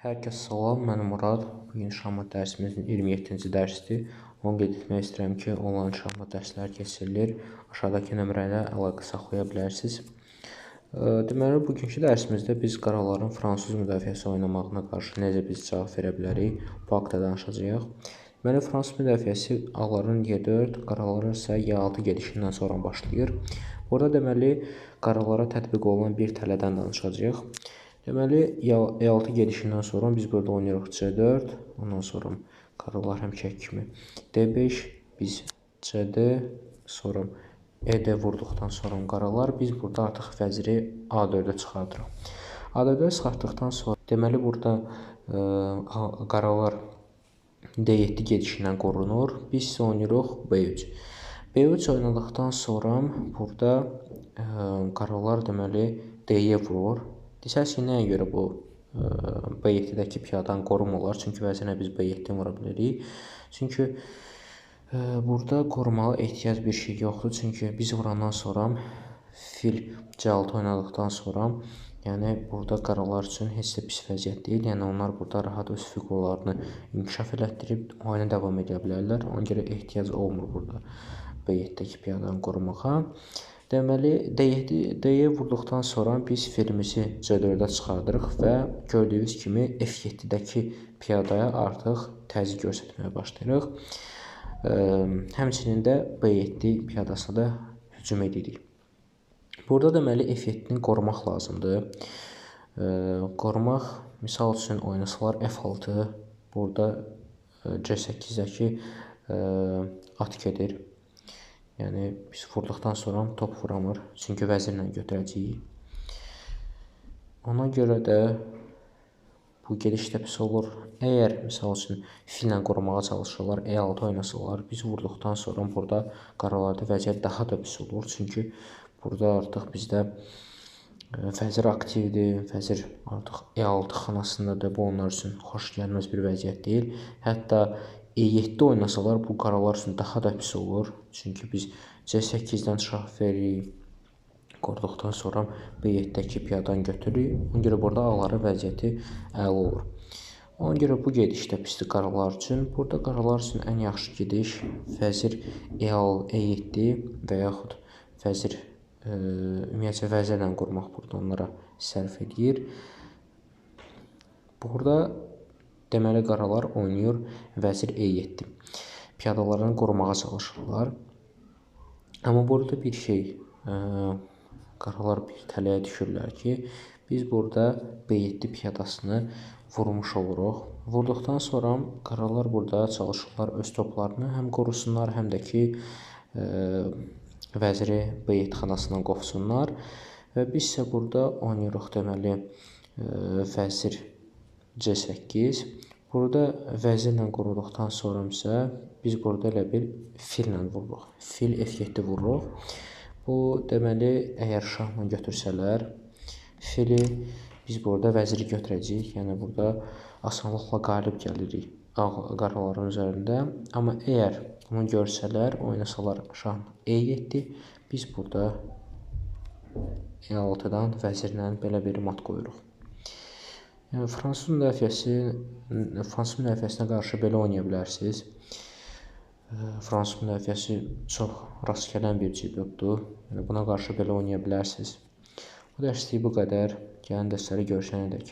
Hər kəs salam, mən Murad. Bugün şahmat dərsimizin 27-ci dərsidir. Onu qeyd etmək istəyirəm ki, onlayn şahmat dərsləri keçirilir. Aşağıdakı nömrə ilə əlaqə saxlaya bilərsiniz. Deməli, bugünkü dərsimizdə biz qaraların fransız müdafiəsi oynamağına qarşı necə biz cavab verə bilərik, bu haqda danışacağıq. Deməli, fransız müdafiəsi ağların Y4, qaraların isə Y6 gedişindən sonra başlayır. Burada deməli, qaralara tətbiq olunan bir tələdən danışacağıq. Deməli, E6 gedişindən sonra biz burada oynayırıq C4, ondan sonra qaralar həmçək kimi D5, biz CD, sonra ED vurduqdan sonra qaralar, biz burada artıq vəziri A4-ə çıxardırıq. A4-ə çıxartdıqdan sonra, deməli, burada qaralar D7 gedişindən qorunur, biz isə oynayırıq B3. B3 oynadıqdan sonra burada qaralar deməli D-yə vurur. Desəz ki, nəyə görə bu B7-dəki piyadanı qorumurlar? Çünki vəzinə biz B7-ni vura bilirik. Çünki burada qorumağa ehtiyac bir şey yoxdur. Çünki biz vurandan sonra fil C6 oynadıqdan sonra, yəni burada qaralar üçün heç də pis vəziyyət deyil. Yəni onlar burada rahat öz fiqurlarını inkişaf elətdirib oyuna davam edə bilərlər. Ona görə ehtiyac olmur burada B7-dəki piyadanı qorumağa. Deməli, D-yə vurduqdan sonra biz filimizi C4-ə çıxardırıq və gördüyünüz kimi F7-dəki piyadaya artıq təzyiq göstərməyə başlayırıq. Həmçinin də B7 piyadasına da hücum edirik. Burada deməli F7-ni qorumaq lazımdır. Qorumaq, misal üçün oynasalar F6, burada C8-dəki at gedir. Yəni, biz vurduqdan sonra top vuramır, çünki vəzirlə götürəcəyik. Ona görə də bu gedişdə pis olur. Əgər, misal üçün, fillə qorumağa çalışırlar, E6 oynasalar, biz vurduqdan sonra burada qaralarda vəziyyət daha da pis olur. Çünki burada artıq bizdə vəzir aktivdir, vəzir artıq E6 xanasındadır. Bu onlar üçün xoş gəlməz bir vəziyyət deyil. Hətta E7 oynasalar bu qaralar üçün daha da pis olur. Çünki biz C8-dən şah veririk, qoruduqdan sonra B7-dəki piyadanı götürürük. Ona görə burada ağların vəziyyəti əla olur. Ona görə bu gediş də pisdir qaralar üçün. Burada qaralar üçün ən yaxşı gediş vəzir E7 və yaxud vəzir ümumiyyətcə vəzirlə qurmaq burada onlara sərf edir. Burada deməli, qaralar oynayır vəzir E7. Piyadalarını qorumağa çalışırlar. Amma burada bir şey, qaralar bir tələyə düşürlər ki, biz burada B7 piyadasını vurmuş oluruq. Vurduqdan sonra qaralar burada çalışırlar öz toplarını həm qorusunlar, həm də ki, vəziri B7 xanasından qovsunlar. Və biz isə burada oynayırıq deməli, vəzir C8. Burada vəzirlə qoruduqdan sonra isə biz burada elə bir fillə vururuq. Fil F7 vururuq. Bu, deməli, əgər şahla götürsələr, fili biz burada vəziri götürəcəyik. Yəni, burada asanlıqla qalib gəlirik qaraların üzərində. Amma əgər bunu görsələr, oynasalar şah E7, biz burada E6-dan vəzirlə belə bir mat qoyuruq. Yəni, fransız müdafiəsinə qarşı belə oynaya bilərsiniz. Fransız müdafiəsi çox rast gələn bir cibotdur. Yəni, buna qarşı belə oynaya bilərsiniz. Bu dərslik bu qədər. Gələn dərsləri görüşənədək.